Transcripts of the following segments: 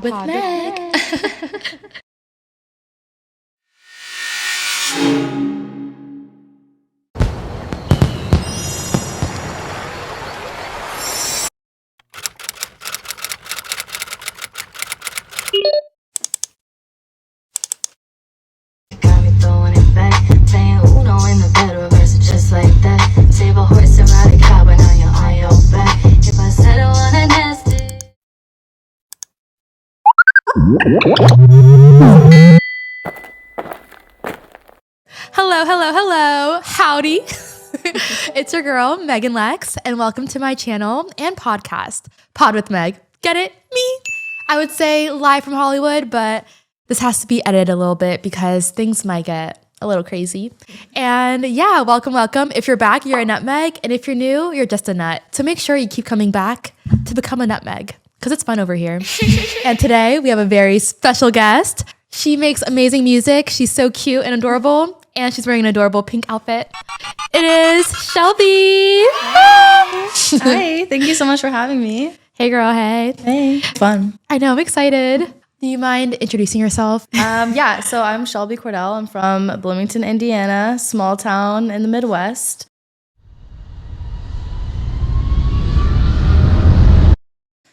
with Meg. Got me throwing it back, saying Uno in the bed, reverse it just like that. Save a horse and ride a cow, but now you're on your back. If I said I wanna nasty. Hello. Howdy. It's your girl, Meghane Lex, and welcome to my channel and podcast, Pod With Meg. Get it? Me. I would say live from Hollywood, but this has to be edited a little bit because things might get a little crazy. And yeah, welcome. If you're back, you're a nutmeg. And if you're new, you're just a nut. So make sure you keep coming back to become a nutmeg because it's fun over here. And today we have a very special guest. She makes amazing music. She's so cute and adorable. And she's wearing an adorable pink outfit. It is Shelby. Hi, thank you so much for having me. Hey girl, hey. Hey. Fun. I know, I'm excited. Do you mind introducing yourself? Yeah, so I'm Shelby Cordell. I'm from Bloomington, Indiana, small town in the Midwest.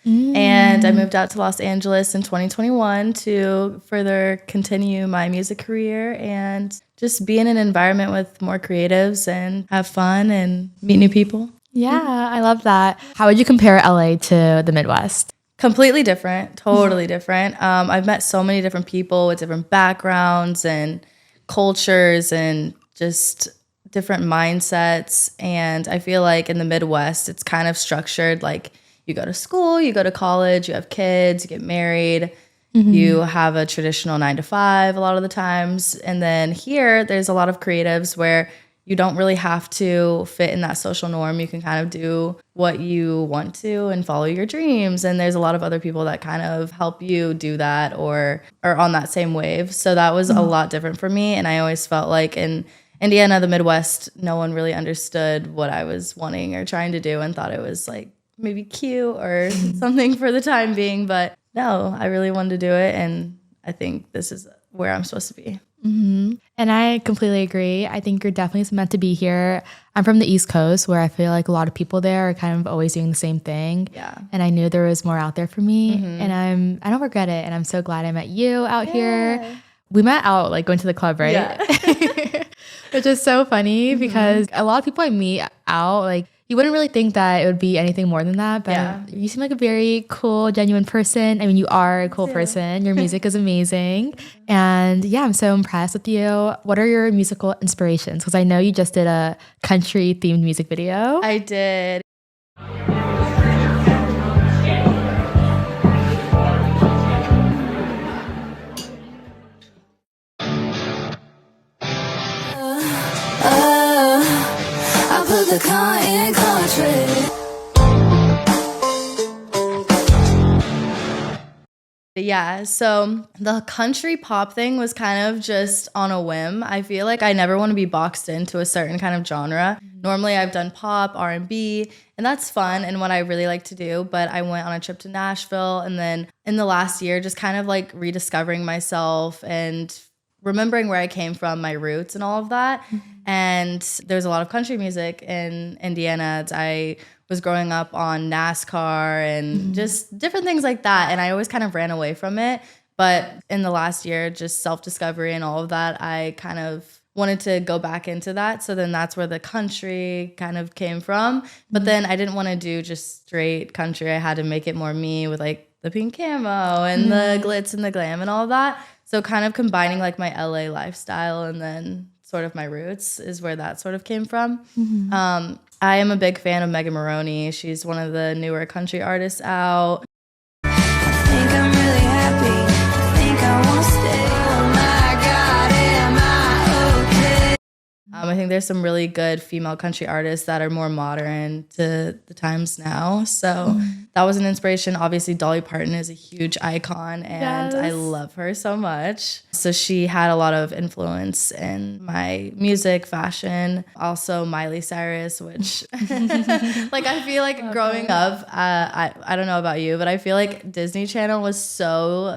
And I moved out to Los Angeles in 2021 to further continue my music career and just be in an environment with more creatives and have fun and meet new people. Yeah, I love that. How would you compare LA to the Midwest? Completely different, totally different. I've met so many different people with different backgrounds and cultures and just different mindsets. And I feel like in the Midwest, it's kind of structured like you go to school, you go to college, you have kids, you get married, you have a traditional 9 to 5 a lot of the times. And then here, there's a lot of creatives where you don't really have to fit in that social norm. You can kind of do what you want to and follow your dreams. And there's a lot of other people that kind of help you do that or are on that same wave. So that was a lot different for me. And I always felt like in Indiana, the Midwest, no one really understood what I was wanting or trying to do and thought it was like maybe cute or something for the time being. But no, I really wanted to do it. And I think this is where I'm supposed to be. Mm-hmm. And I completely agree. I think you're definitely meant to be here. I'm from the East Coast where I feel like a lot of people there are kind of always doing the same thing. Yeah. And I knew there was more out there for me. And I don't regret it. And I'm so glad I met you out here. We met out like going to the club, right? Yeah. Which is so funny because a lot of people I meet out, like you wouldn't really think that it would be anything more than that, but you seem like a very cool, genuine person. I mean, you are a cool person. Your music is amazing. And yeah, I'm so impressed with you. What are your musical inspirations? Because I know you just did a country themed music video. I did. I put the car in country. Yeah, so the country pop thing was kind of just on a whim. I feel like I never want to be boxed into a certain kind of genre. Normally I've done pop, R&B, and that's fun and what I really like to do, but I went on a trip to Nashville and then in the last year just kind of like rediscovering myself and remembering where I came from, my roots and all of that. And there's a lot of country music in Indiana. I was growing up on NASCAR and just different things like that. And I always kind of ran away from it. But in the last year, just self-discovery and all of that, I kind of wanted to go back into that. So then that's where the country kind of came from. But then I didn't want to do just straight country. I had to make it more me with like the pink camo and the glitz and the glam and all of that. So kind of combining like my LA lifestyle and then sort of my roots is where that sort of came from. I am a big fan of Megan Maroney. She's one of the newer country artists out. I think I'm really happy. I think I won't stay. Oh my God, am I okay? I'm a think there's some really good female country artists that are more modern to the times now. So that was an inspiration. Obviously, Dolly Parton is a huge icon, and I love her so much. So she had a lot of influence in my music, fashion. Also, Miley Cyrus, which like I feel like growing up, I don't know about you, but I feel like Disney Channel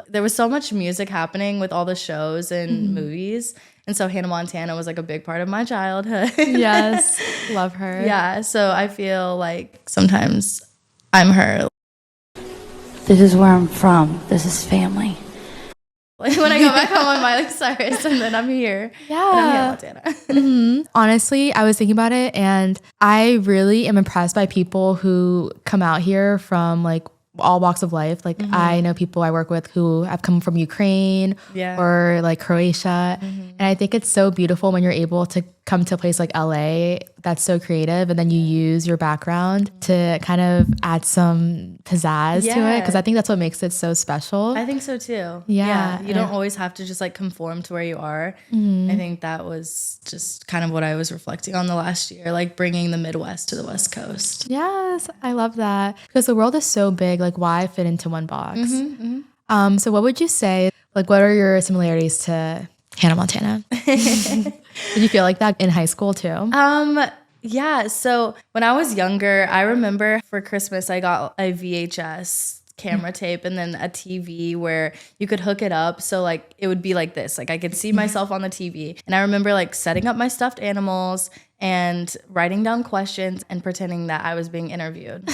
there was so much music happening with all the shows and movies. And so Hannah Montana was like a big part of my childhood. Yes. Love her. Yeah. So I feel like sometimes I'm her. This is where I'm from. This is family. Like when I go back home, I'm Miley Cyrus, and then I'm here. Yeah. And I'm Hannah Montana. Honestly, I was thinking about it, and I really am impressed by people who come out here from like all walks of life. Like I know people I work with who have come from Ukraine or like Croatia. And I think it's so beautiful when you're able to come to a place like LA that's so creative, and then you use your background to kind of add some pizzazz to it. Cause I think that's what makes it so special. I think so too. Yeah. You don't always have to just like conform to where you are. I think that was just kind of what I was reflecting on the last year, like bringing the Midwest to the West Coast. Yes, I love that. Because the world is so big, like why fit into one box? So what would you say, like what are your similarities to Hannah Montana? Did you feel like that in high school too? Yeah. So when I was younger, I remember for Christmas, I got a VHS camera tape and then a TV where you could hook it up. So like it would be like this, like I could see myself on the TV. And I remember like setting up my stuffed animals and writing down questions and pretending that I was being interviewed.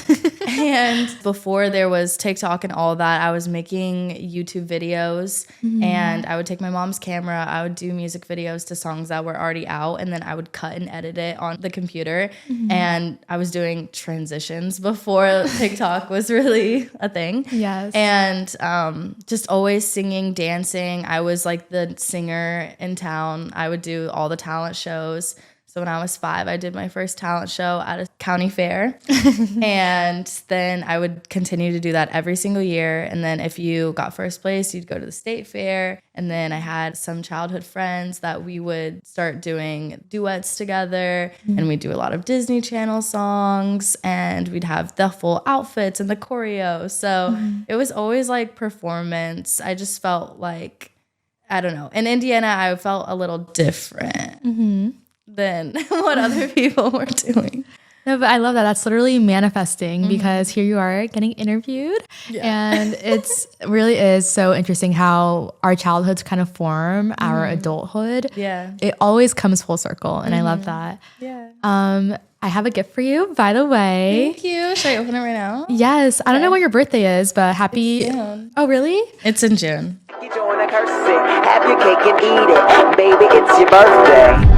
And before there was TikTok and all that, I was making YouTube videos and I would take my mom's camera. I would do music videos to songs that were already out, and then I would cut and edit it on the computer. And I was doing transitions before TikTok was really a thing. Yes. And just always singing, dancing. I was like the singer in town. I would do all the talent shows. So when I was 5, I did my first talent show at a county fair. And then I would continue to do that every single year. And then if you got first place, you'd go to the state fair. And then I had some childhood friends that we would start doing duets together. And we'd do a lot of Disney Channel songs. And we'd have the full outfits and the choreo. So it was always like performance. I just felt like, I don't know. In Indiana, I felt a little different than what other people were doing. No, but I love that. That's literally manifesting because here you are getting interviewed. And it's really is so interesting how our childhoods kind of form our adulthood. Yeah. It always comes full circle. And I love that. Yeah. I have a gift for you, by the way. Thank you. Should I open it right now? Yes. I don't know when your birthday is, but happy. It's June. Oh, really? It's in June. You join the cursing, have your cake and eat it. Baby, it's your birthday.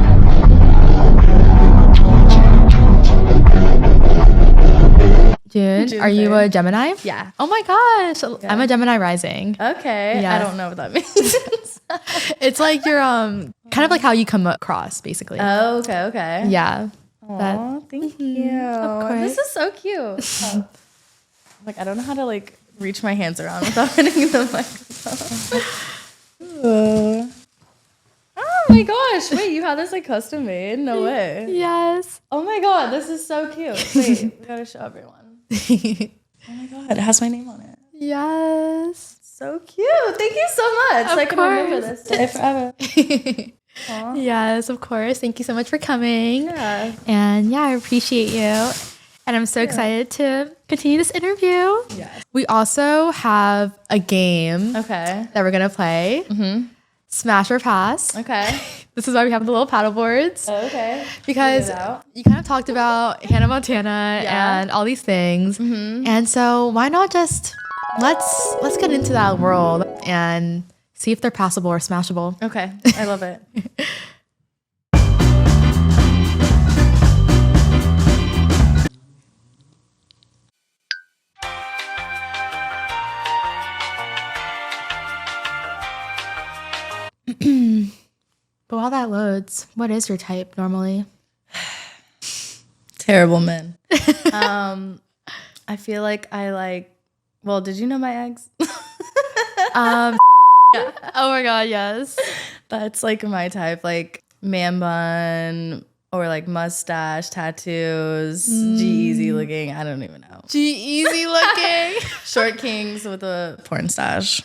June. Are you a Gemini? Yeah. Oh my gosh. I'm a Gemini rising. Okay. Yeah. I don't know what that means. It's like you're kind of like how you come across, basically. Oh, okay. Yeah. Oh, thank you. Of course. This is so cute. Like, I don't know how to like reach my hands around without hitting the microphone. Oh my gosh. Wait, you had this like custom made? No way. Yes. Oh my god, this is so cute. Wait, we gotta show everyone. Oh my god, it has my name on it. Yes. So cute. Thank you so much. Of I can remember course. this day forever. Yes, of course. Thank you so much for coming. Yeah. And yeah, I appreciate you. And I'm so excited to continue this interview. Yes. We also have a game Okay. that we're going to play. Smash or pass. Okay. This is why we have the little paddle boards. Okay. Because Figure it out. you kind of talked about Hannah Montana Yeah. and all these things. And so why not just let's get into that world and see if they're passable or smashable. Okay. I love it. But while that loads, what is your type normally? Terrible men. I feel like I like. Well, did you know my ex? Oh my god, yes. That's like my type. Like man bun, or like mustache, tattoos, G-Eazy looking. I don't even know. G-Eazy looking. Short kings with a porn stash.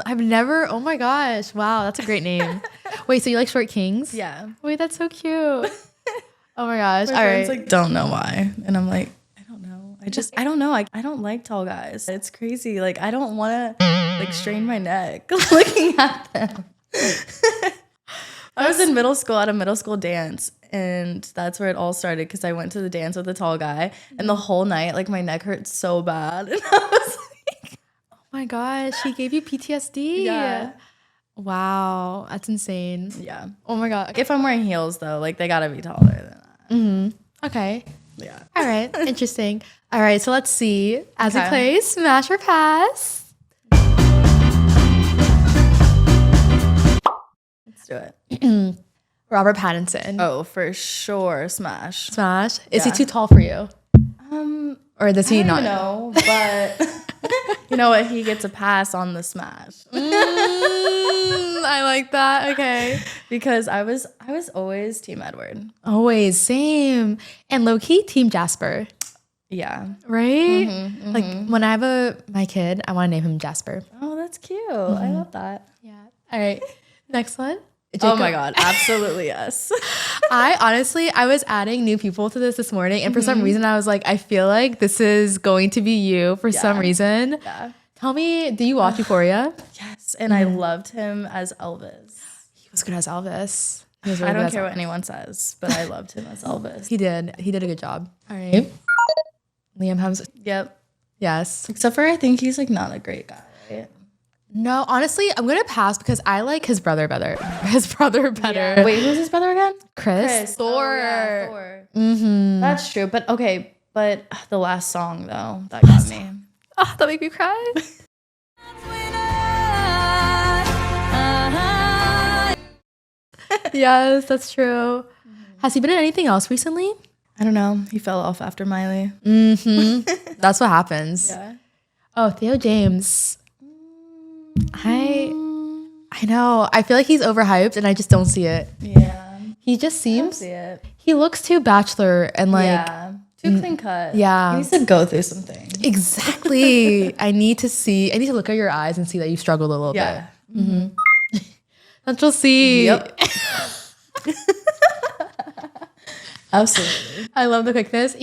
I've never. Oh my gosh! Wow, that's a great name. Wait, so you like short kings? Yeah. Wait, that's so cute. Oh my gosh! My All friends right. like don't know why, and I'm like, I don't know. I don't know. I don't like tall guys. It's crazy. Like I don't want to like strain my neck looking at them. I was in middle school at a middle school dance, and that's where it all started because I went to the dance with a tall guy, and the whole night like my neck hurt so bad, and I was like, Oh my gosh, he gave you PTSD. Yeah. Wow, that's insane. yeah. Oh my god. If I'm wearing heels though, like they gotta be taller than that. Okay. Yeah. All right. Interesting. All right. So let's see. As we Okay. play Smash or Pass. Let's do it. Robert Pattinson. Oh, for sure, smash. Smash. Is he Yeah. too tall for you? Or does he I not? don't know, but you know what? He gets a pass on the smash I like that. Okay. because I was always Team Edward. Always. Same. And low key, Team Jasper. Yeah. Right? Like when I have my kid, I want to name him Jasper. Oh, that's cute. I love that. Yeah. All right. Next one. Oh my God, absolutely yes. I was adding new people to this morning, and for some reason I was like, I feel like this is going to be you for some reason. Yeah. Tell me, do you watch Euphoria? Yes, and I loved him as Elvis. He was good as Elvis. He was really I good don't as care Elvis. what anyone says, but I loved him as Elvis. He did a good job. All right. Liam Hemsworth. Yep. Yes. Except for I think he's like not a great guy, right? No, honestly, I'm gonna pass because I like his brother better. His brother better. Wait, who's his brother again? Chris. Thor. Oh, yeah, Thor. That's true. But okay, but the last song though, that got me. Oh, that made me cry. Yes, that's true. Has he been in anything else recently? I don't know. He fell off after Miley. That's what happens. Yeah. Oh, Theo James. I know. I feel like he's overhyped and I just don't see it. Yeah. He just I seems see it. he looks too bachelor and like Yeah. Too clean cut. yeah. He needs to go through some things. exactly. I need to look at your eyes and see that you struggled a little Yeah. bit. Let's just see. Yep. Absolutely. I love the quickness.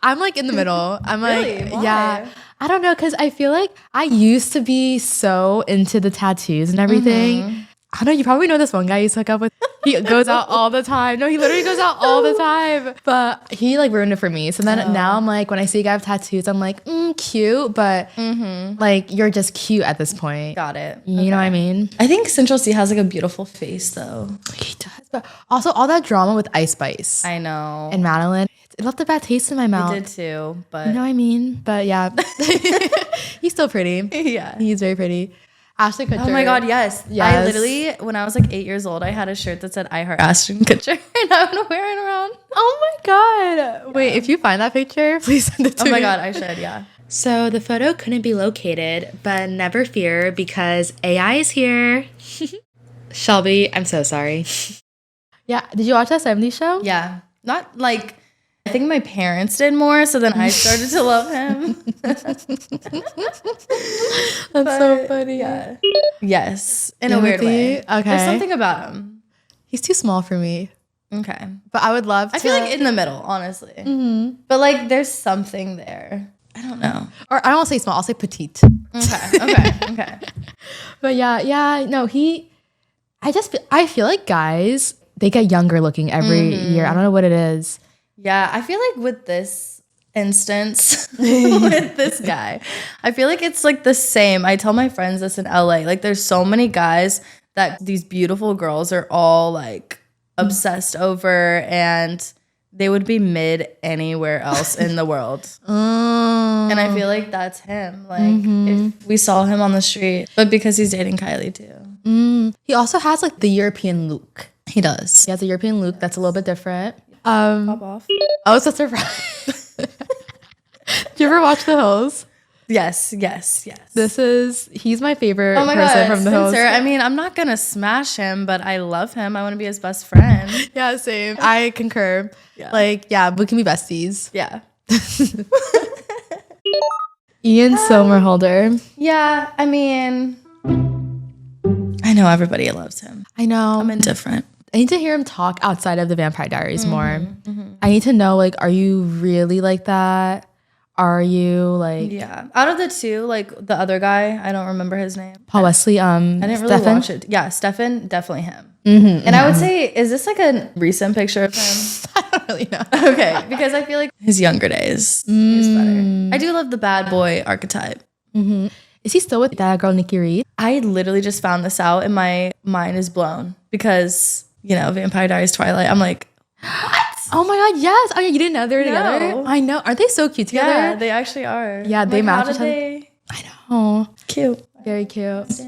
I'm like in the middle. I'm Really? like, Why? yeah. I don't know, because I feel like I used to be so into the tattoos and everything. I don't know, you probably know this one guy you hook up with. He goes out all the time. No, he literally goes out all the time. But he like ruined it for me. So then now I'm like, when I see a guy with tattoos, I'm like, cute. But like, you're just cute at this point. Got it. You know what I mean? I think Central C has like a beautiful face though. He does. But also all that drama with Ice Spice I know. and Madeline, it left a bad taste in my mouth. I did too, but You know what I mean? But yeah, he's still pretty. yeah. He's very pretty. Ashley Kutcher. Oh my God, yes. I Yes. literally, when I was like 8 years old, I had a shirt that said I heart Ashton Kutcher, and I'm gonna wear it around. Oh my God. Wait, if you find that picture, please send it to me. Oh my God, I should, yeah. So the photo couldn't be located, but never fear because AI is here. Shelby, I'm so sorry. Yeah, did you watch that 70s show? Yeah. Not like, I think my parents did more, so then I started to love him. That's so funny. Yeah. Yes, in a weird way. Okay. There's something about him. He's too small for me, Okay. but I would love to. I feel like in the middle, honestly. But like, there's something there. I don't know. or I don't want to say small, I'll say petite. Okay. But yeah, no, I feel like guys, they get younger looking every year. I don't know what it is. Yeah, I feel like with this instance, with this guy, I feel like it's like the same. I tell my friends this in LA. Like, there's so many guys that these beautiful girls are all like obsessed over, and they would be mid anywhere else in the world. And I feel like that's him. Like, if we saw him on the street, but because he's dating Kylie too. He also has like the European look. He does. He has a European look that's a little bit different. Pop off. I was so surprised. Did you ever watch The Hills? Yes. He's my favorite Oh my person God, from the host. Spencer. I mean, I'm not gonna smash him, but I love him. I want to be his best friend. Yeah, same. I concur. Yeah. Like, yeah, we can be besties. Yeah. Ian Somerhalder. Yeah, I mean, I know everybody loves him. I know. I'm indifferent. I need to hear him talk outside of the Vampire Diaries more. I need to know, like, are you really like that? Are you like Yeah. Out of the two, like the other guy, I don't remember his name. Paul Wesley? I didn't really Stefan? watch it. Yeah, Stefan, definitely him. And I would say, is this like a recent picture of him? I don't really know. Okay, because I feel like his younger days, he was better. I do love the bad boy archetype. Is he still with that girl, Nikki Reed? I literally just found this out and my mind is blown because, you know, Vampire Diaries, Twilight. I'm like, what? Oh my God, yes. Oh yeah, you didn't know they were together? No. I know. Aren't they so cute together? Yeah, they actually are. Yeah, they Like, match how each did other. they? I know. Cute. Very cute.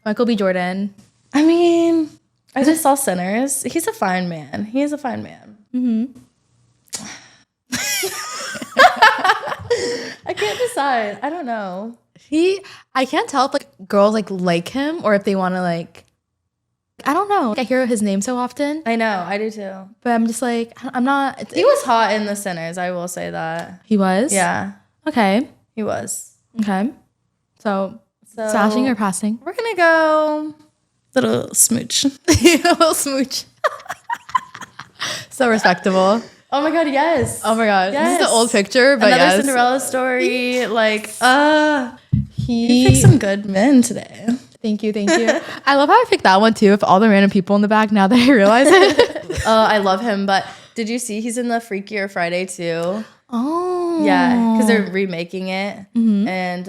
Michael B. Jordan. I mean, I just saw Sinners. He's a fine man. He is a fine man. I can't decide. I don't know. I can't tell if like girls like him or if they want to like, I don't know. I hear his name so often, I know. I do too. but I'm just like, I'm not. He was hot in The Sinners. I will say that. He was? Yeah, Okay. he was. Okay. So, So smashing or passing? we're gonna go little smooch. A little smooch. So respectable. Oh my God, yes. Oh my God. This is Yes. the old picture, but Another yes. Cinderella story. Like, you He picked some good men today. Thank you. I love how I picked that one too, with all the random people in the back now that I realize it. I love him, but did you see he's in the Freakier Friday too? Oh. Yeah, because they're remaking it, and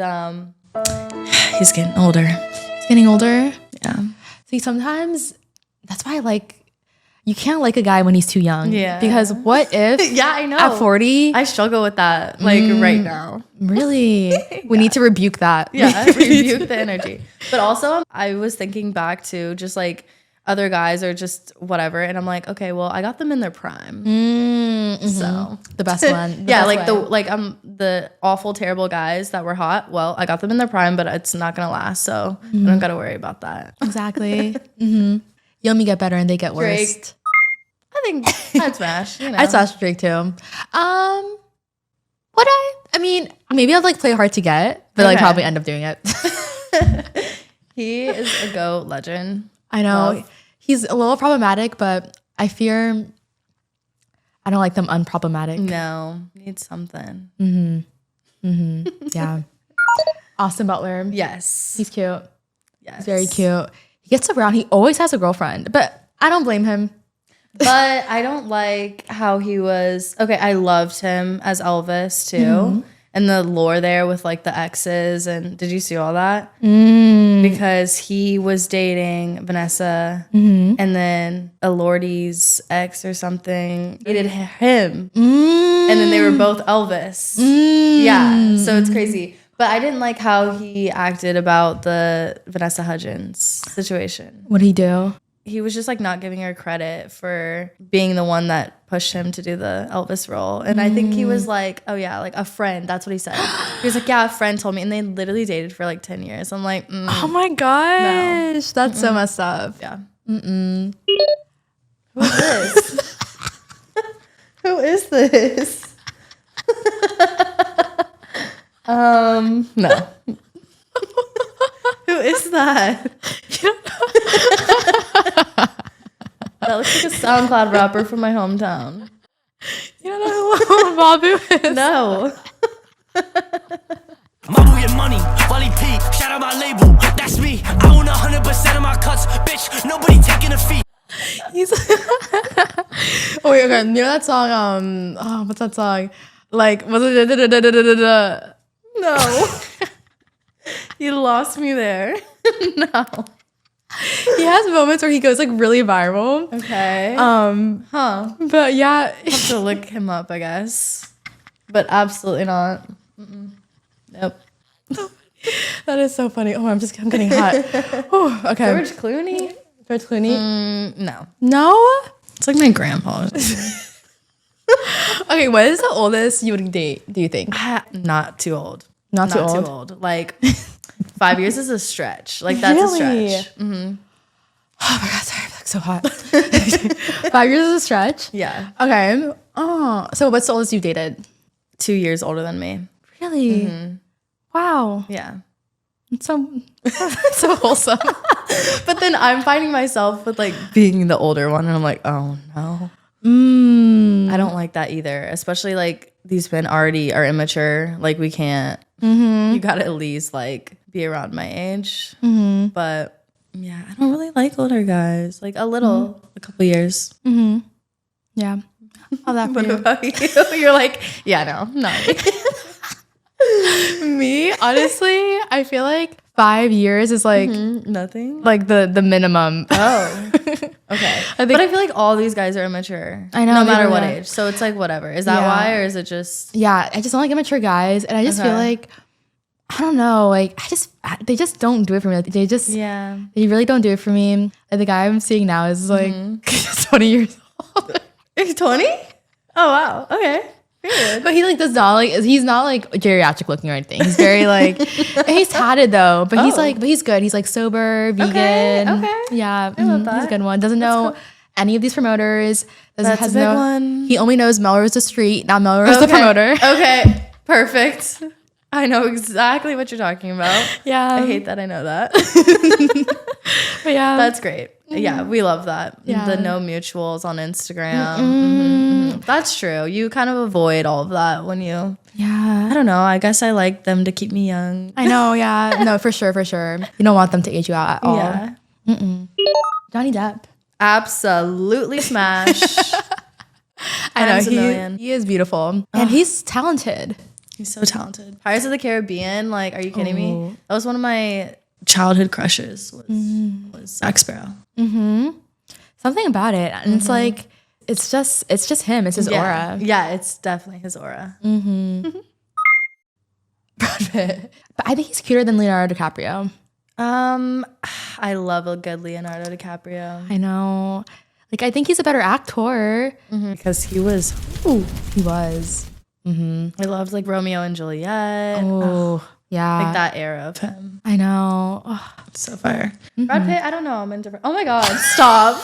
he's getting older. He's getting older. Yeah, See, sometimes that's why I like, you can't like a guy when he's too young. Yeah. Because what if yeah, I know. at 40, I struggle with that, like right now. really, we need to rebuke that. Yeah, rebuke the energy. But also, I was thinking back to just like other guys or just whatever, and I'm like, okay, well, I got them in their prime, so The best one. yeah, best like way. the awful, terrible guys that were hot. Well, I got them in their prime, but it's not gonna last, so I don't gotta worry about that. Exactly. You only get better and they get worse. Drake. I think I'd smash. You know, I'd slash Drake too. Would I mean, maybe I'd like play hard to get, but like Okay. probably end up doing it. He is a GOAT legend. I know. Love. He's a little problematic, but I fear I don't like them unproblematic. No, need something. Yeah. Austin Butler. Yes, He's cute. yes, He's very cute. He gets around. He always has a girlfriend, but I don't blame him. But I don't like how he was. Okay, I loved him as Elvis too, and the lore there with like the exes. And did you see all that? Because he was dating Vanessa, and then Elordi's ex or something dated him, and then they were both Elvis. Yeah, so it's crazy. But I didn't like how he acted about the Vanessa Hudgens situation. What did he do? He was just like not giving her credit for being the one that pushed him to do the Elvis role. And I think he was like, oh yeah, like a friend. That's what he said. He was like, yeah, a friend told me. And they literally dated for like 10 years. I'm like, Oh my gosh. That's so messed up. yeah. Who is this? Who is this? No. Who is that? That looks like a SoundCloud rapper from my hometown. You don't know who Babu is? No. Mama with money, Wally P, shout out my label, that's me. I own 100% of my cuts, bitch, nobody taking a fee. He's oh wait, okay. You know that song? What's that song? Like, was it? No. You lost me there. No. He has moments where he goes like really viral. Okay. But yeah, Have to look him up, I guess. But absolutely not. Nope. that is so funny. Oh, I'm getting hot. Oh, okay. George Clooney? George Clooney. No. No. It's like my grandpa. Okay, what is the oldest you would date, do you think? Not too old. Not too old? Like 5 years is a stretch. Like that's Really? a stretch. Mm-hmm. Oh my god, sorry, I'm like so hot. 5 years is a stretch? Yeah. Okay. Oh, so what's the oldest you've dated? 2 years older than me. Really? Wow. Yeah. It's so so wholesome. But then I'm finding myself with like being the older one, and I'm like, oh no. I don't like that either. Especially like these men already are immature. Like we can't. You gotta at least like be around my age. But yeah, I don't really like older guys. Like a little, a couple years. Yeah. All that for What you. about you? You're like, yeah, no, not Me, honestly, I feel like 5 years is like nothing. like the minimum. Oh, okay. But I feel like all these guys are immature. I know, no they matter really what are. age. So it's like whatever. Is that Yeah. why, or is it just? Yeah, I just don't like immature guys, and I just feel Okay. like I don't know, like they just don't do it for me. Like, they really don't do it for me. Like the guy I'm seeing now is like 20 years old. He's 20? Oh wow. Okay. Period. But he like does not like he's not like geriatric looking or anything. He's very like and he's tatted though, but he's good. He's like sober, vegan. okay. Yeah, love he's a that. good one. Doesn't know any of these promoters. That's a big one. He only knows Melrose the street, not Melrose the promoter. Okay. Perfect. I know exactly what you're talking about. Yeah. I hate that I know that. But yeah. That's great. Yeah, we love that. Yeah. The no mutuals on Instagram. Mhm. That's true. You kind of avoid all of that when you, yeah. I don't know. I guess I like them to keep me young. I know, yeah. No, for sure. You don't want them to age you out at all. Yeah. Johnny Depp. Absolutely smash. I Times a know, million. he is beautiful. And he's talented. He's so talented. Pirates of the Caribbean, like, are you kidding me? That was one of my childhood crushes was Jack Sparrow. Something about it. And it's like, it's just him. It's his aura. Yeah, it's definitely his aura. Brad Pitt. But I think he's cuter than Leonardo DiCaprio. I love a good Leonardo DiCaprio. I know. Like, I think he's a better actor. Because he was, He was. I loved like Romeo and Juliet. Oh, yeah. Like that era of him. I know. Oh, So fire. Brad Pitt, I don't know. I'm in different. Oh my God, stop.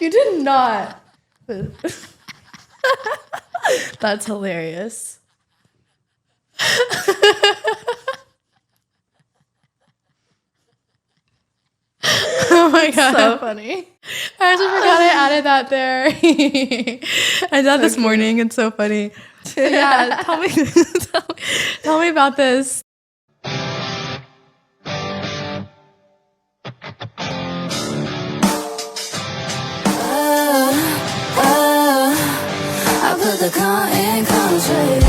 You did not. That's hilarious. oh my God. So funny. I actually forgot I added that there. I did that this morning. It's so funny. But yeah, tell me about this. I put the con in contrary.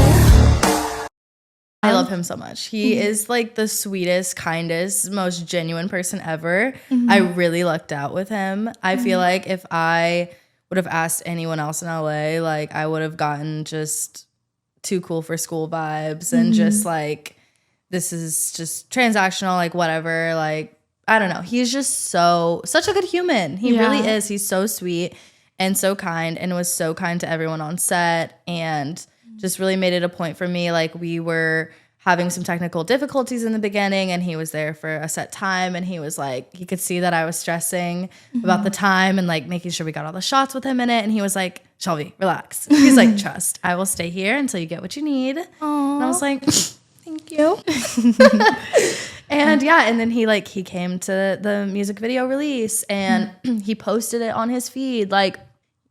I love him so much. He is like the sweetest, kindest, most genuine person ever. I really lucked out with him. I feel like if I would have asked anyone else in LA, like I would have gotten just too cool for school vibes and just like, this is just transactional, like whatever. Like, I don't know. He's just such a good human. He really is. He's so sweet and so kind and was so kind to everyone on set and just really made it a point for me. Like we were having some technical difficulties in the beginning and he was there for a set time and he was like, he could see that I was stressing about the time and like making sure we got all the shots with him in it. And he was like, Shelby, relax. He's like, trust, I will stay here until you get what you need. And I was like, thank you. And yeah, and then he came to the music video release and he posted it on his feed. Like,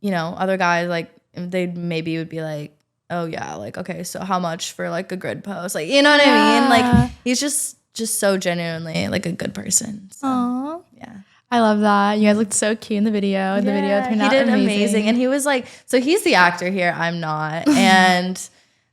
you know, other guys, like they maybe would be like, oh yeah, like, okay, so how much for like a grid post? Like, you know what I mean? Like he's just so genuinely like a good person. So, Aww. yeah. I love that. You guys looked so cute in the video. The video turned out he did amazing. And he was like, so he's the actor here, I'm not. And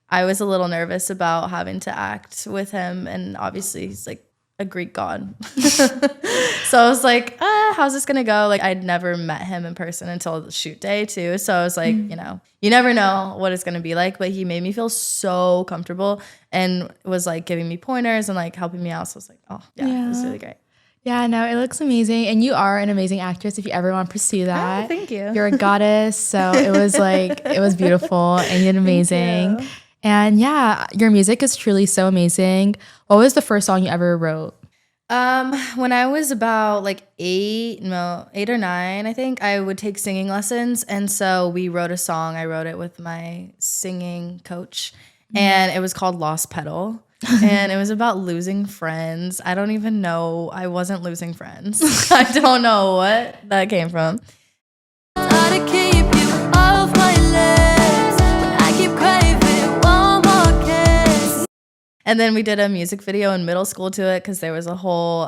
I was a little nervous about having to act with him. And obviously he's like a Greek god. So I was like, how's this gonna go? Like I'd never met him in person until the shoot day too. So I was like, you know, you never know what it's gonna be like, but he made me feel so comfortable and was like giving me pointers and like helping me out. So I was like, oh yeah. It was really great. Yeah, no, it looks amazing. And you are an amazing actress if you ever want to pursue that. Oh, thank you. You're a goddess. So it was like, it was beautiful and you did amazing. you. And yeah, your music is truly so amazing. What was the first song you ever wrote? When I was about like 8 or 9, I think, I would take singing lessons. And so we wrote a song. I wrote it with my singing coach, and it was called Lost Pedal. And it was about losing friends. I don't even know. I wasn't losing friends. I don't know what that came from. Try to keep you off my lips when I keep craving one more kiss. And then we did a music video in middle school to it because there was a whole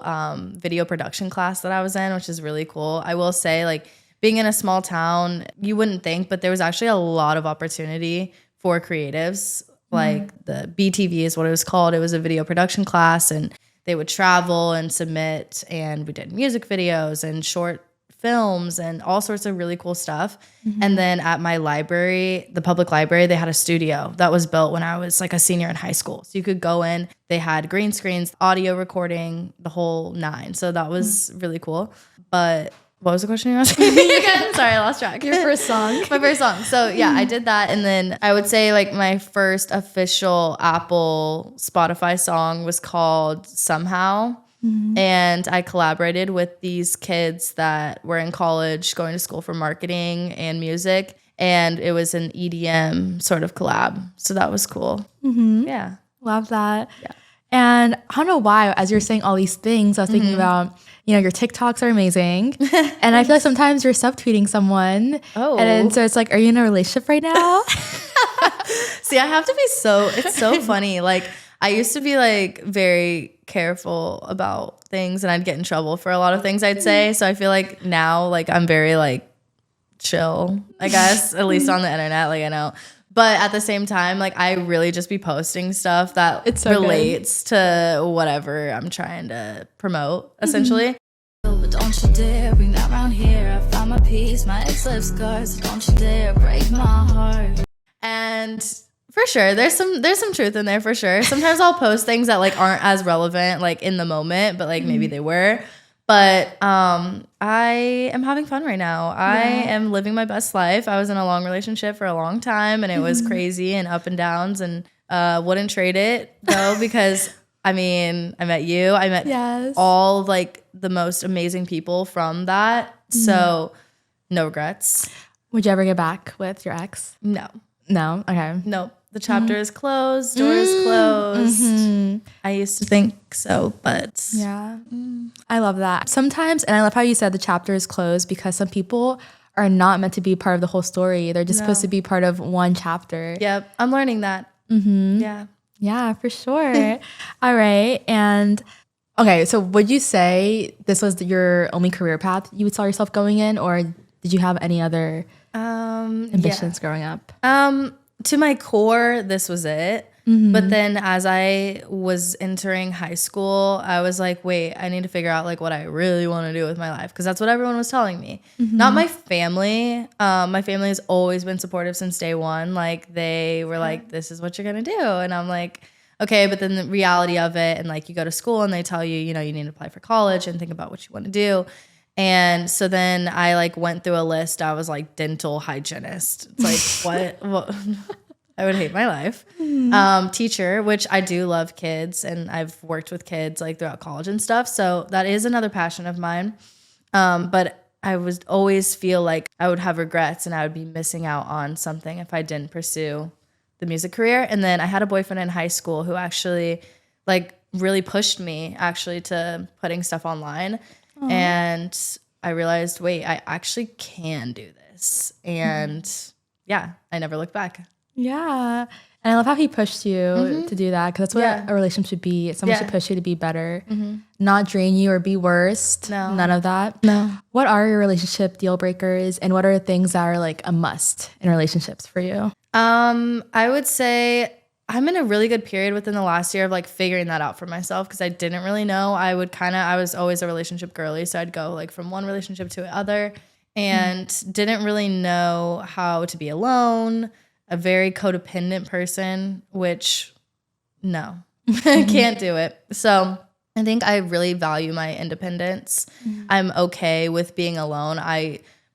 video production class that I was in, which is really cool. I will say, like, being in a small town, you wouldn't think, but there was actually a lot of opportunity for creatives. Like the BTV is what it was called. It was a video production class, and they would travel and submit, and we did music videos and short films and all sorts of really cool stuff. And then at my library, the public library, they had a studio that was built when I was like a senior in high school. So you could go in, they had green screens, audio recording, the whole 9. So that was really cool. But what was the question you were asking me again? Sorry, I lost track. Your first song. My first song. So yeah, I did that. And then I would say like my first official Apple Spotify song was called Somehow. And I collaborated with these kids that were in college going to school for marketing and music. And it was an EDM sort of collab. So that was cool. Yeah. Love that. Yeah. And I don't know why, as you're saying all these things, I was thinking about, you know, your TikToks are amazing. And I feel like sometimes you're subtweeting someone. Oh. And then, so it's like, are you in a relationship right now? See, I have to be it's so funny. Like, I used to be like very careful about things, and I'd get in trouble for a lot of things I'd say. So I feel like now, like, I'm very like chill, I guess, at least on the internet. Like, I know. But at the same time, like, I really just be posting stuff that It's so relates to whatever I'm trying to promote, essentially. But don't you dare bring that round here. I found my peace, my ex left scars. So don't you dare break my heart. And for sure, there's some truth in there for sure. Sometimes I'll post things that like aren't as relevant like in the moment, but like maybe they were. But I am having fun right now. I am living my best life. I was in a long relationship for a long time, and it was crazy and up and downs, and wouldn't trade it though, because I mean, I met you. I met all like the most amazing people from that. So no regrets. Would you ever get back with your ex? No. No? Okay. Nope. The chapter is closed. Door is closed. I used to think so, but Yeah. I love that. Sometimes, and I love how you said the chapter is closed, because some people are not meant to be part of the whole story. They're just supposed to be part of one chapter. yep, I'm learning that. Yeah. Yeah, for sure. All right. And okay, so would you say this was your only career path you would saw yourself going in, or did you have any other ambitions growing up? To my core, this was it. But then as I was entering high school, I was like, wait, I need to figure out like what I really want to do with my life, because that's what everyone was telling me. Not my family. My family has always been supportive since day one. Like, they were like, this is what you're going to do. And I'm like, okay, but then the reality of it, and like you go to school and they tell you, you know, you need to apply for college and think about what you want to do. And so then I like went through a list. I was like dental hygienist. It's like, what? I would hate my life. Teacher, which I do love kids, and I've worked with kids like throughout college and stuff. So that is another passion of mine. But I would always feel like I would have regrets and I would be missing out on something if I didn't pursue the music career. And then I had a boyfriend in high school who actually like really pushed me actually to putting stuff online. And I realized, wait, I actually can do this. And yeah, I never looked back. Yeah. And I love how he pushed you to do that, because that's what a relationship should be. Someone should push you to be better, not drain you or be worse. No. None of that. No. What are your relationship deal breakers, and what are things that are like a must in relationships for you? I would say I'm in a really good period within the last year of like figuring that out for myself, because I didn't really know. I was always a relationship girly, so I'd go like from one relationship to another, and didn't really know how to be alone. A very codependent person, which no, I can't do it. So I think I really value my independence. I'm okay with being alone.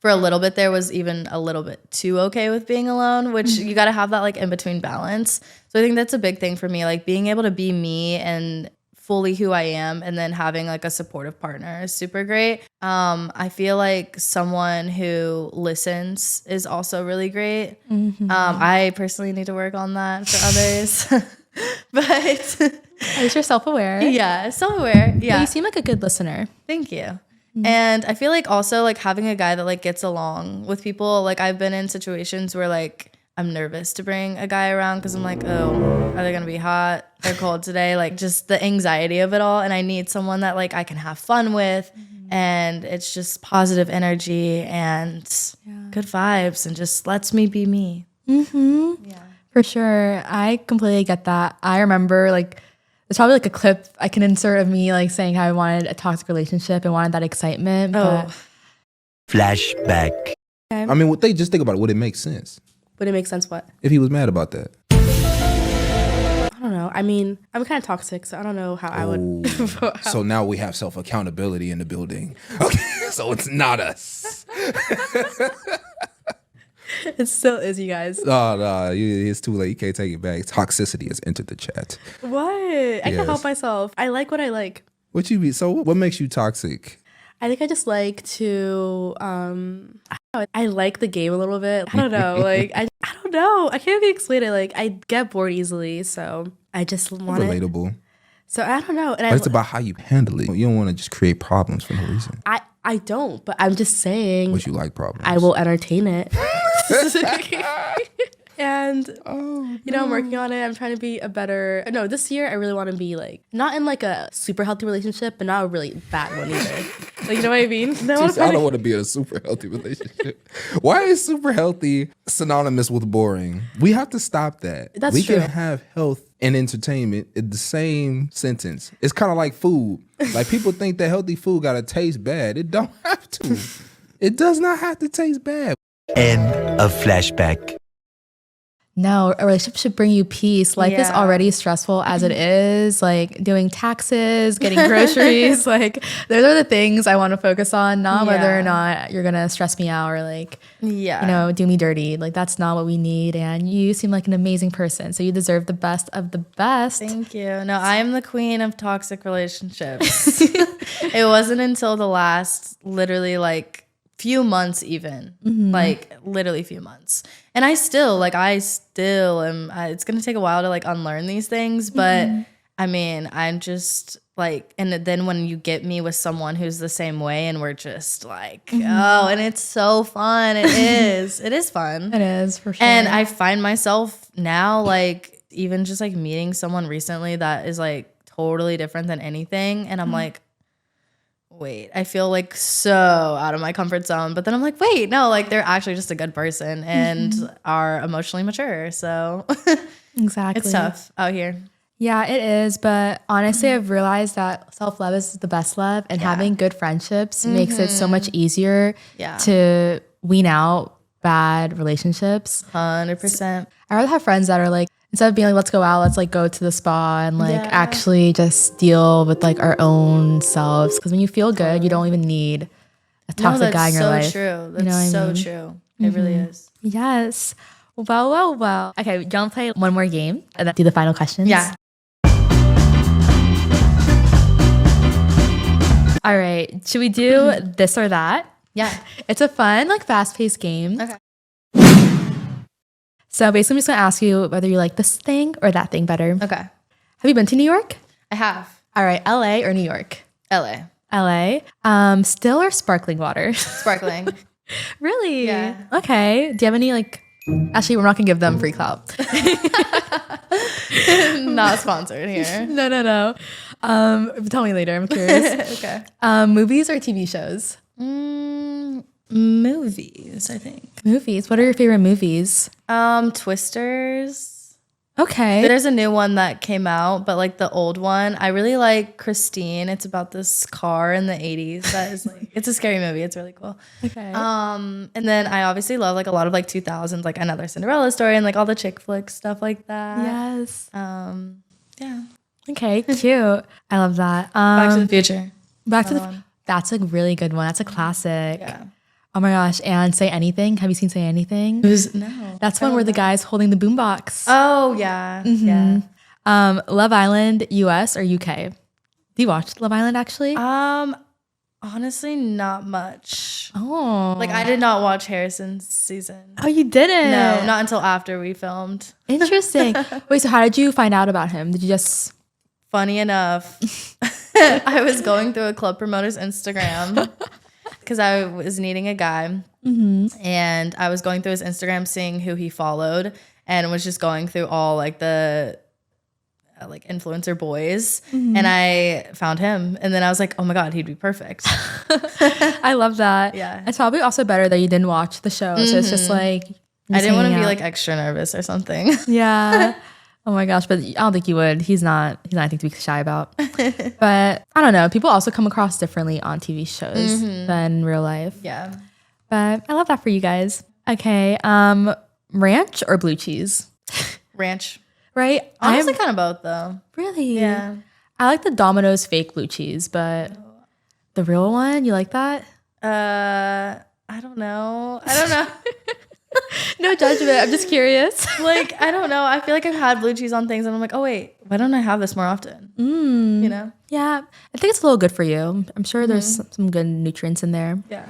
For a little bit there was even a little bit too okay with being alone, which you got to have that like in between balance. So I think that's a big thing for me, like being able to be me and fully who I am, and then having like a supportive partner is super great. I feel like someone who listens is also really great. I personally need to work on that for others. But At least you're self-aware. yeah, self-aware. But Yeah. you seem like a good listener. Thank you. And I feel like also like having a guy that like gets along with people. Like I've been in situations where like I'm nervous to bring a guy around because I'm like, oh, are they gonna be hot or cold today? Like just the anxiety of it all. And I need someone that like I can have fun with, and it's just positive energy and good vibes, and just lets me be me. For sure. I completely get that. I remember like there's probably like a clip I can insert of me like saying how I wanted a toxic relationship and wanted that excitement. But Flashback. I mean, what they just think about it. Would it make sense Would it make sense what? if he was mad about that? I don't know. I mean, I'm kind of toxic, so I don't know how I would. So now we have self accountability in the building. Okay, so it's not us. It still is, you guys. No, it's too late. You can't take it back. Toxicity has entered the chat. What? I Yes. can't help myself. I like what I like. What you be? So what makes you toxic? I think I just like to. I don't know, I like the game a little bit. I don't know. Like I don't know. I can't really explain it. Like I get bored easily, so I just want it. Relatable. So I don't know. And But it's about how you handle it. You don't want to just create problems for no reason. I don't. But I'm just saying. But you like problems. I will entertain it. And you know, I'm working on it. I'm trying to be a better. No, this year I really want to be like not in like a super healthy relationship, but not a really bad one either. Like, you know what I mean? No, I don't want to be in a super healthy relationship. Why is super healthy synonymous with boring? We have to stop that. That's we true. can have health and entertainment in the same sentence. It's kind of like food. Like people think that healthy food gotta taste bad. It don't have to. It does not have to taste bad. End of flashback. no, a relationship should bring you peace. Life is Yeah. already stressful as it is. Like doing taxes, getting groceries. Like those are the things I want to focus on, not whether Yeah. or not you're gonna stress me out or like Yeah. you know, do me dirty. Like that's not what we need. And you seem like an amazing person. So you deserve the best of the best. Thank you. No, I am the queen of toxic relationships. It wasn't until the last literally like few months even. Like literally few months. And I still am it's going to take a while to like unlearn these things, but I mean, I'm just like, and then when you get me with someone who's the same way and we're just like, oh, and it's so fun. It is. It is fun. It is for sure. And I find myself now, like, even just like meeting someone recently that is like totally different than anything. And I'm like, wait, I feel like so out of my comfort zone. But then I'm like, wait, no, like they're actually just a good person and are emotionally mature. So exactly. it's tough out here. Yeah, it is. But honestly, I've realized that self-love is the best love, and having good friendships makes it so much easier Yeah. to wean out bad relationships. 100%. I rather have friends that are like, instead of being like, let's go out, let's like go to the spa and like Yeah. actually just deal with like our own selves. Because when you feel good, you don't even need a toxic guy in your life. True. That's You know what I so mean? true. It really is. Yes. Well. Okay, do you want to play one more game and then do the final questions? Yeah. All right. Should we do this or that? Yeah. It's a fun, like fast-paced game. Okay. So basically, I'm just gonna ask you whether you like this thing or that thing better. Okay. Have you been to New York? I have. All right, LA or New York? LA. LA. Still or sparkling water? Sparkling. Really? Yeah. Okay. Do you have any like? Actually, we're not gonna give them free clout. Not sponsored here. No. Tell me later. I'm curious. Okay. Movies or TV shows? Movies, I think. Movies. What are your favorite movies? Twisters. Okay. There's a new one that came out, but like the old one, I really like Christine. It's about this car in the 80s that is like, it's a scary movie. It's really cool. Okay. And then I obviously love like a lot of like 2000s, like Another Cinderella Story and like all the chick flick stuff like that. Yes. Yeah. Okay, cute. I love that. Back to the Future. That's a really good one. That's a classic. Yeah. Oh my gosh. And Say Anything. Have you seen Say Anything? No. That's one where the guy's holding the boombox. Oh yeah. Yeah. Love Island, US or UK? Do you watch Love Island actually? Honestly, not much. Oh. Like I did not watch Harrison's season. Oh, you didn't? No, not until after we filmed. Interesting. Wait, so how did you find out about him? Did you just... Funny enough, I was going through a club promoter's Instagram because I was needing a guy. And I was going through his Instagram, seeing who he followed, and was just going through all like the like influencer boys, and I found him, and then I was like, oh my god, he'd be perfect. I love that. Yeah. It's probably also better that you didn't watch the show. So it's just like... I didn't want to be out. like extra nervous or something. Yeah. Oh my gosh, but I don't think you would. He's not anything to be shy about. But I don't know. People also come across differently on TV shows than real life. Yeah. But I love that for you guys. Okay. Ranch or blue cheese? Ranch. Right? Honestly, kind of both though. Really? Yeah. I like the Domino's fake blue cheese, but the real one, you like that? I don't know. No judgment. I'm just curious. Like, I don't know. I feel like I've had blue cheese on things and I'm like, oh wait, why don't I have this more often? You know? Yeah. I think it's a little good for you. I'm sure there's some good nutrients in there. Yeah.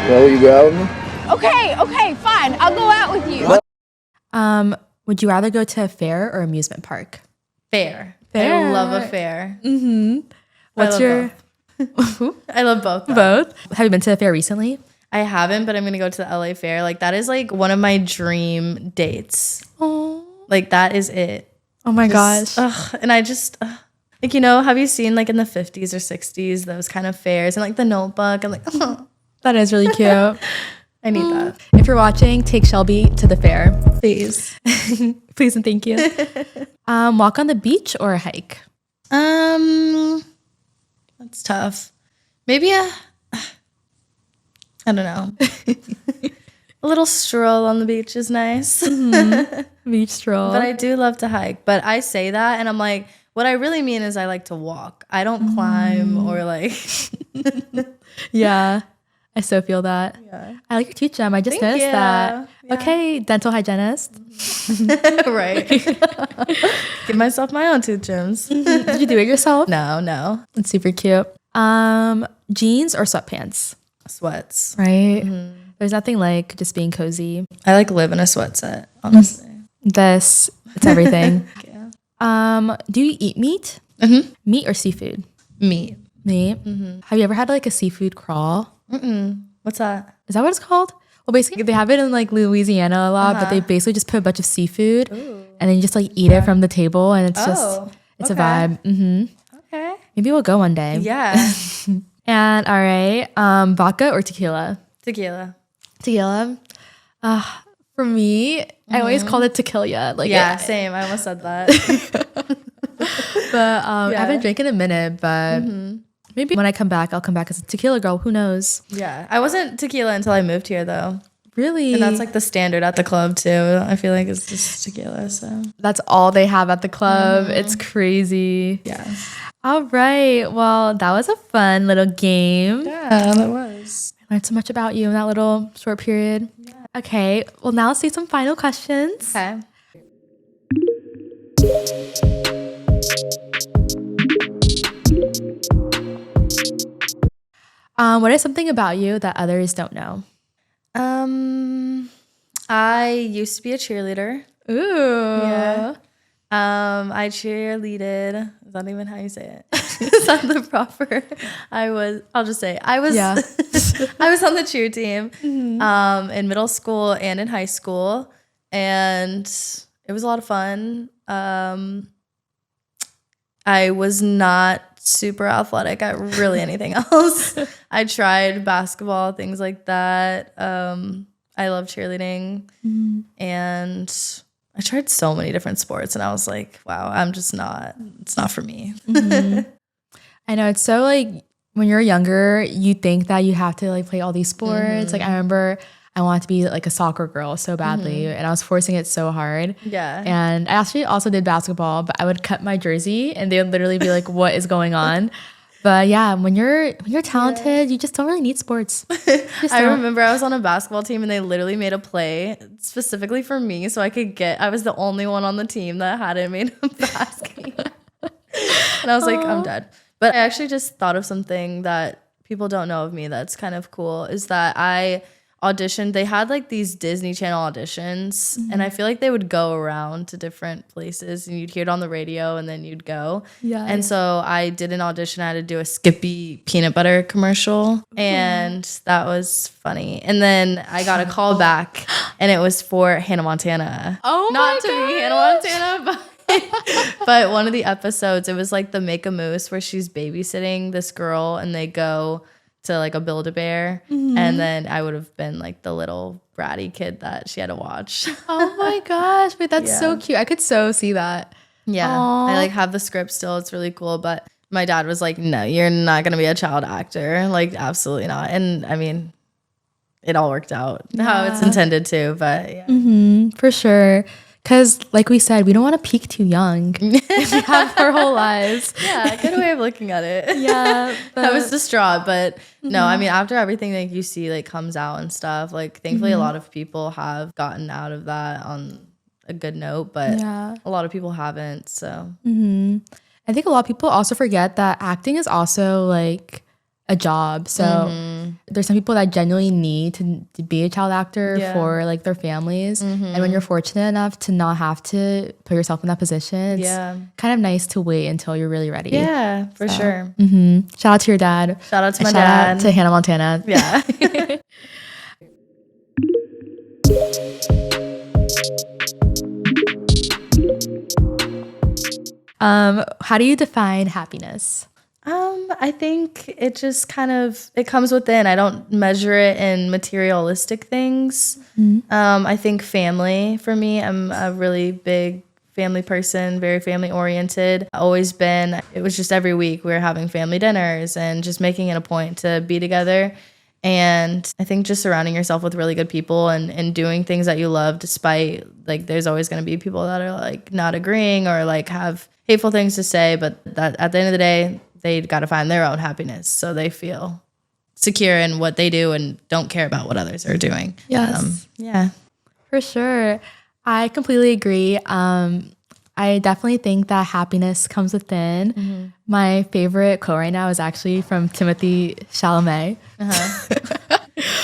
Well, you go out with me? Okay, fine. I'll go out with you. Would you rather go to a fair or amusement park? Fair. Fair. I love a fair. What's your I love both. though. both? Have you been to a fair recently? I haven't, but I'm gonna go to the LA Fair. Like that is like one of my dream dates. Oh, Like that is it. oh my gosh. And I just like, you know, have you seen like in the 50s or 60s those kind of fairs and like the Notebook? I'm like, That is really cute. I need that. If you're watching, take Shelby to the fair. Please. Please and thank you. Walk on the beach or a hike? That's tough. Maybe I don't know. A little stroll on the beach is nice. Beach stroll. But I do love to hike. But I say that and I'm like, what I really mean is I like to walk. I don't climb or like Yeah. I so feel that. Yeah. I like your teeth gem. I just Thank noticed you. that. Yeah. Okay, dental hygienist. Right. Give myself my own tooth gems. Did you do it yourself? No. It's super cute. Jeans or sweatpants? Sweats. Right? There's nothing like just being cozy. I like live in a sweat set, honestly. It's everything. Yeah. Do you eat meat? Meat or seafood? Meat. Meat. Have you ever had like a seafood crawl? What's that? Is that what it's called? Well, basically they have it in like Louisiana a lot, but they basically just put a bunch of seafood and then you just like eat it from the table, and it's it's a vibe. Okay. Maybe we'll go one day. Yeah. And all right, vodka or tequila? Tequila. Tequila. For me, I always called it tequila. Like Yeah, same. I almost said that. but I haven't drank in a minute, but maybe when I come back, I'll come back as a tequila girl. Who knows? Yeah. I wasn't tequila until I moved here though. Really? And that's like the standard at the club too. I feel like it's just tequila. So That's all they have at the club. It's crazy. yeah. All right. Well, that was a fun little game. Yeah, that was. I learned so much about you in that little short period. Yeah. Okay. Well, now let's do some final questions. Okay. What is something about you that others don't know? I used to be a cheerleader. Ooh. Yeah. I cheerleaded. Is that even how you say it? Is that the proper? I'll just say I was Yeah. I was on the cheer team in middle school and in high school, and it was a lot of fun. I was not super athletic at really anything else. I tried basketball, things like that. I love cheerleading, and I tried so many different sports, and I was like, wow, it's not for me. I know, it's so like when you're younger, you think that you have to like play all these sports. Like I remember I I wanted to be like a soccer girl so badly, and I was forcing it so hard. Yeah. And I actually also did basketball, but I would cut my jersey, and they would literally be like, "What is going on?" But yeah, when you're talented, you just don't really need sports. I remember I was on a basketball team and they literally made a play specifically for me so I was the only one on the team that hadn't made a basket. And I was like, I'm dead. But I actually just thought of something that people don't know of me that's kind of cool is that I auditioned. They had like these Disney Channel auditions, and I feel like they would go around to different places and you'd hear it on the radio and then you'd go. Yeah. And so I did an audition. I had to do a Skippy peanut butter commercial, and that was funny. And then I got a call back, and it was for Hannah Montana. Oh my Not to be Hannah Montana, but one of the episodes, it was like the Make a Moose where she's babysitting this girl and they go to like a Build-A-Bear, and then I would have been like the little bratty kid that she had to watch. Oh my gosh, wait, that's so cute. I could so see that. Yeah. Aww. I like have the script still. It's really cool. But my dad was like, no, you're not going to be a child actor. Like, absolutely not. And I mean, it all worked out how it's intended to. But yeah. For sure. Because like we said, we don't want to peak too young. We have our whole lives. Yeah, good way of looking at it. Yeah. I was distraught, but no, I mean, after everything like you see like comes out and stuff, like thankfully a lot of people have gotten out of that on a good note, but a lot of people haven't. So I think a lot of people also forget that acting is also like a job. So there's some people that genuinely need to be a child actor for like their families. And when you're fortunate enough to not have to put yourself in that position, it's kind of nice to wait until you're really ready. Yeah, for sure. Shout out to your dad. Shout out to my Shout dad. out to Hannah Montana. Yeah. How do you define happiness? I think it just kind of, it comes within. I don't measure it in materialistic things. I think family for me, I'm a really big family person, very family oriented. Always been. It was just every week we were having family dinners and just making it a point to be together. And I think just surrounding yourself with really good people and doing things that you love, despite like there's always going to be people that are like not agreeing or like have hateful things to say. But that at the end of the day, they got to find their own happiness so they feel secure in what they do and don't care about what others are doing. Yes. Yeah. For sure. I completely agree. I definitely think that happiness comes within. My favorite quote right now is actually from Timothy Chalamet.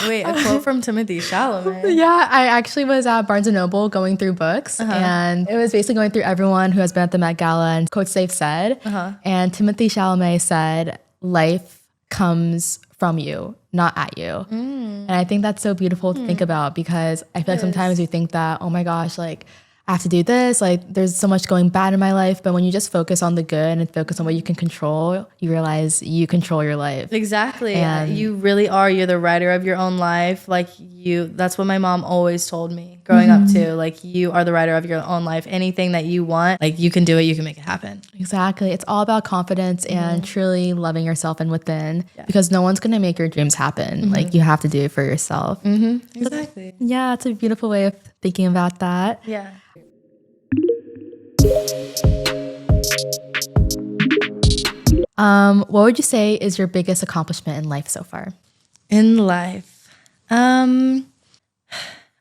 Wait, a quote from Timothy Chalamet. Yeah, I actually was at Barnes & Noble going through books, and it was basically going through everyone who has been at the Met Gala and quotes they've said. And Timothy Chalamet said, "Life comes from you, not at you." And I think that's so beautiful to think about, because I feel like sometimes we think that, oh my gosh, like I have to do this, like there's so much going bad in my life. But when you just focus on the good and focus on what you can control, you realize you control your life. Exactly. And you really are. You're the writer of your own life. Like that's what my mom always told me growing up too. Like you are the writer of your own life. Anything that you want, like you can do it, you can make it happen. Exactly. It's all about confidence and truly loving yourself and within, because no one's going to make your dreams happen. Like you have to do it for yourself. Exactly. Yeah, it's a beautiful way of thinking about that. Yeah. What would you say is your biggest accomplishment in life so far? In life, I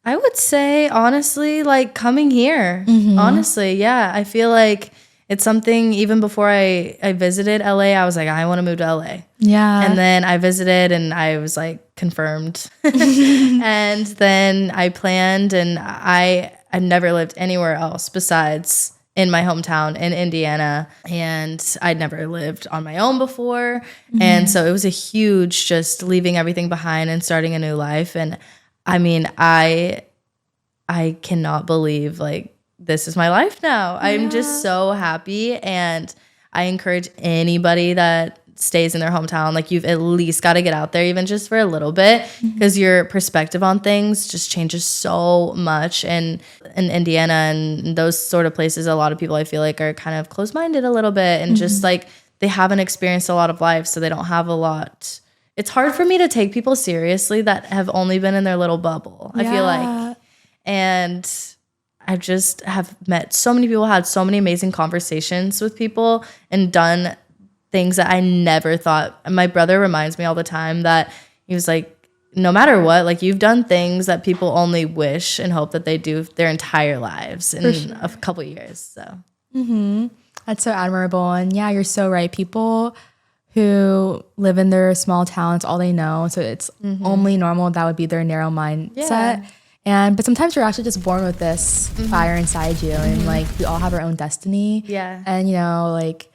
would say honestly, like coming here. Honestly, yeah, I feel like it's something. Even before I visited LA, I was like, I want to move to LA. Yeah. And then I visited and I was like confirmed. And then I planned, and I never lived anywhere else besides in my hometown in Indiana, and I'd never lived on my own before. And so it was a huge just leaving everything behind and starting a new life. And I mean, I cannot believe like this is my life now. I'm just so happy, and I encourage anybody that stays in their hometown, like you've at least got to get out there even just for a little bit, because your perspective on things just changes so much. And in Indiana and those sort of places, a lot of people I feel like are kind of closed-minded a little bit, and just like they haven't experienced a lot of life, so they don't have a lot it's hard for me to take people seriously that have only been in their little bubble. I feel like, and I just have met so many people, had so many amazing conversations with people, and done things that I never thought. My brother reminds me all the time that he was like, no matter what, like you've done things that people only wish and hope that they do their entire lives in a couple of years. So That's so admirable. And yeah, you're so right. People who live in their small town, it's all they know. So it's only normal. That would be their narrow mindset. But sometimes you're actually just born with this fire inside you. And like, we all have our own destiny. Yeah. And you know, like,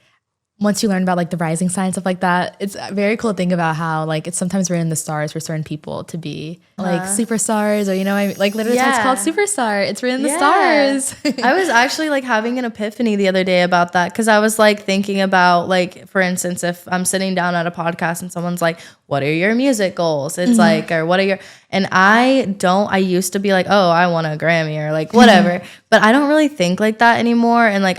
once you learn about like the rising sign, stuff like that, it's a very cool thing about how like it's sometimes written in the stars for certain people to be like superstars, or you know, like literally it's called superstar. It's written in the stars. I was actually like having an epiphany the other day about that, because I was like thinking about, like, for instance, if I'm sitting down at a podcast and someone's like, what are your music goals? It's like, or what are your, and I used to be like, oh, I want a Grammy or like whatever, but I don't really think like that anymore. And like,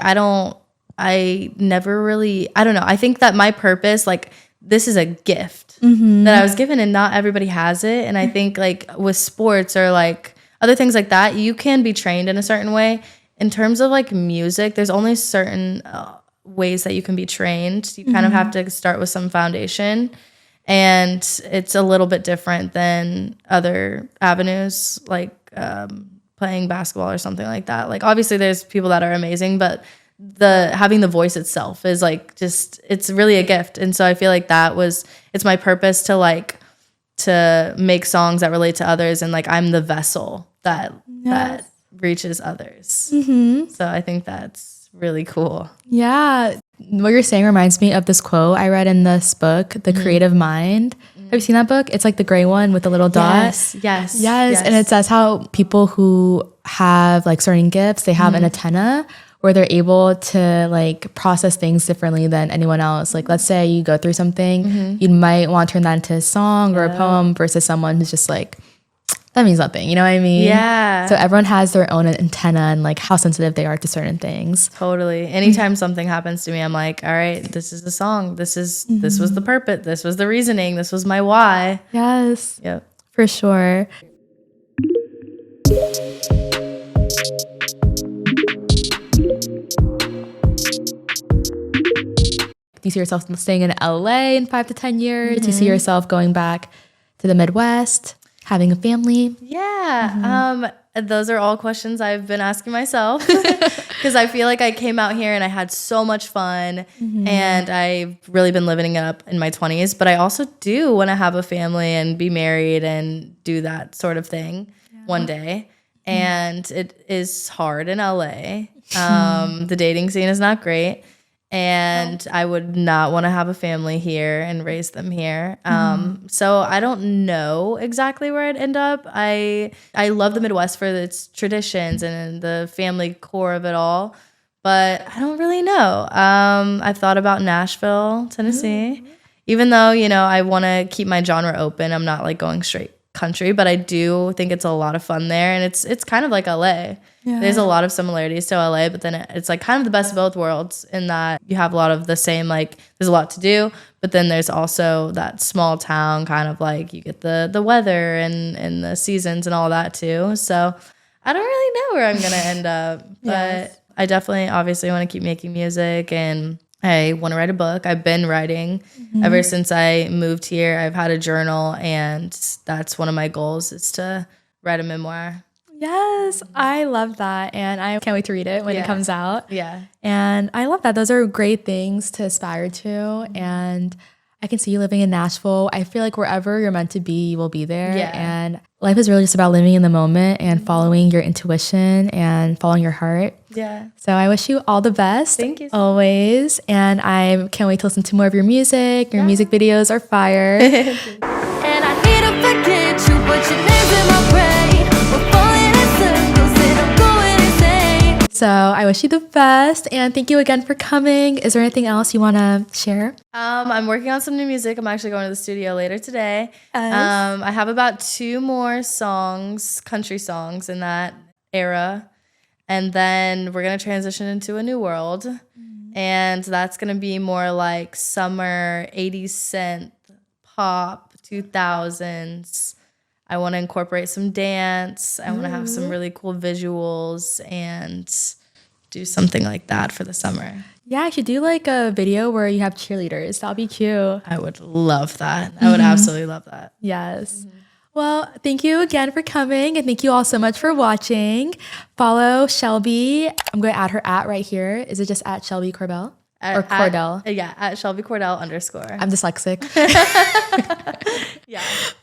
I never really, I don't know. I think that my purpose, like, this is a gift that I was given, and not everybody has it. And I think like with sports or like other things like that, you can be trained in a certain way. In terms of like music, there's only certain ways that you can be trained. You kind of have to start with some foundation, and it's a little bit different than other avenues, like playing basketball or something like that. Like, obviously there's people that are amazing, but having the voice itself is like, just, it's really a gift. And so I feel like it's my purpose to make songs that relate to others, and like I'm the vessel that reaches others. So I think that's really cool. Yeah. What you're saying reminds me of this quote I read in this book, The Creative Mind. Have you seen that book? It's like the gray one with the little dot. Yes. And it says how people who have like certain gifts, they have an antenna where they're able to like process things differently than anyone else. Like, let's say you go through something, you might want to turn that into a song or a poem, versus someone who's just like, that means nothing. You know what I mean? Yeah. So everyone has their own antenna and like how sensitive they are to certain things. Totally. Anytime something happens to me, I'm like, all right, this is the song. This was the purpose. This was the reasoning. This was my why. Yes. Yep. For sure. Do you see yourself staying in LA in 5 to 10 years? Do you see yourself going back to the Midwest, having a family? Yeah. Those are all questions I've been asking myself, because I feel like I came out here and I had so much fun, and I've really been living it up in my 20s. But I also do want to have a family and be married and do that sort of thing one day. And it is hard in LA. The dating scene is not great. And I would not want to have a family here and raise them here. So I don't know exactly where I'd end up. I love the Midwest for its traditions and the family core of it all, but I don't really know. I've thought about Nashville, Tennessee, even though, you know, I want to keep my genre open. I'm not like going straight country, but I do think it's a lot of fun there, and it's kind of like LA. There's a lot of similarities to LA, but then it's like kind of the best of both worlds, in that you have a lot of the same, like there's a lot to do, but then there's also that small town kind of like, you get the weather and the seasons and all that too. So I don't really know where I'm gonna end up, but I definitely obviously want to keep making music, and I want to write a book. I've been writing ever since I moved here. I've had a journal, and that's one of my goals, is to write a memoir. Yes, I love that. And I can't wait to read it when it comes out. Yeah. And I love that. Those are great things to aspire to. And I can see you living in Nashville. I feel like wherever you're meant to be, you will be there. Yeah. And life is really just about living in the moment and following your intuition and following your heart. Yeah. So I wish you all the best. Thank you. Always. And I can't wait to listen to more of your music. Your music videos are fire. And I hate to forget you, but your name's in my brain. We're falling in circles and I'm going insane. So I wish you the best, and thank you again for coming. Is there anything else you want to share? I'm working on some new music. I'm actually going to the studio later today. I have about 2 more songs, country songs in that era. And then we're going to transition into a new world. And that's going to be more like summer 80s synth pop 2000s. I want to incorporate some dance. I want to have some really cool visuals and do something like that for the summer. Yeah, I should do like a video where you have cheerleaders. That'll be cute. I would love that. I would absolutely love that. Yes. Well, thank you again for coming, and thank you all so much for watching. Follow Shelby. I'm going to add her at right here. Is it just at Shelby Cordell? Or Cordell? At Shelby Cordell _ I'm dyslexic. Yeah.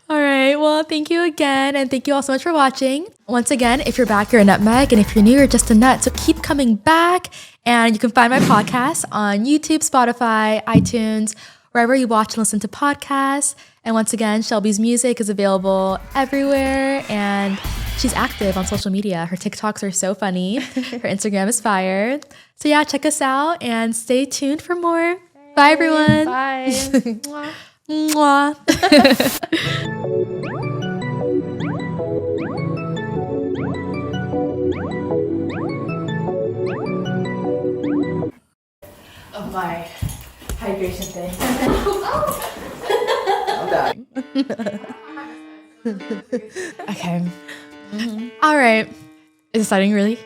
All right. Well, thank you again. And thank you all so much for watching. Once again, if you're back, you're a nutmeg. And if you're new, you're just a nut. So keep coming back. And you can find my podcast on YouTube, Spotify, iTunes, wherever you watch and listen to podcasts. And once again, Shelby's music is available everywhere. And she's active on social media. Her TikToks are so funny. Her Instagram is fire. So yeah, check us out and stay tuned for more. Bye, everyone. Bye. Mwah. Of my hydration thing. Okay. All right. Is it starting really?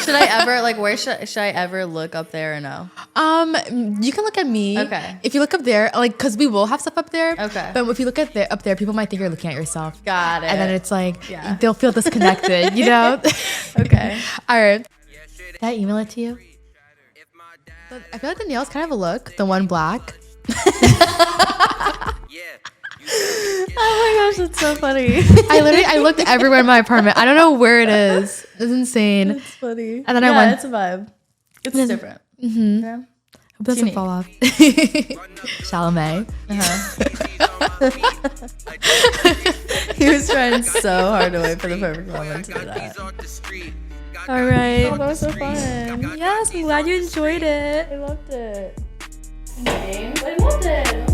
Should I ever where should I ever look up there or no? You can look at me. Okay. If you look up there, because we will have stuff up there. Okay. But if you look at up there, people might think you're looking at yourself. Got it. And then it's like Yeah. they'll feel disconnected, you know? Okay. All right. Did I email it to you? But I feel like the nail's kind of a look. The one black. Oh my gosh, that's so funny. I looked everywhere in my apartment. I don't know where it is. It's insane. It's funny. And then I went. It's a vibe. It's different. Mm-hmm. Yeah. Hope it doesn't unique. fall off. Chalamet. He was trying so hard to wait for the perfect moment to do that. All right. Oh, that was so fun. Yes, I'm glad you enjoyed it. I loved it. I loved it.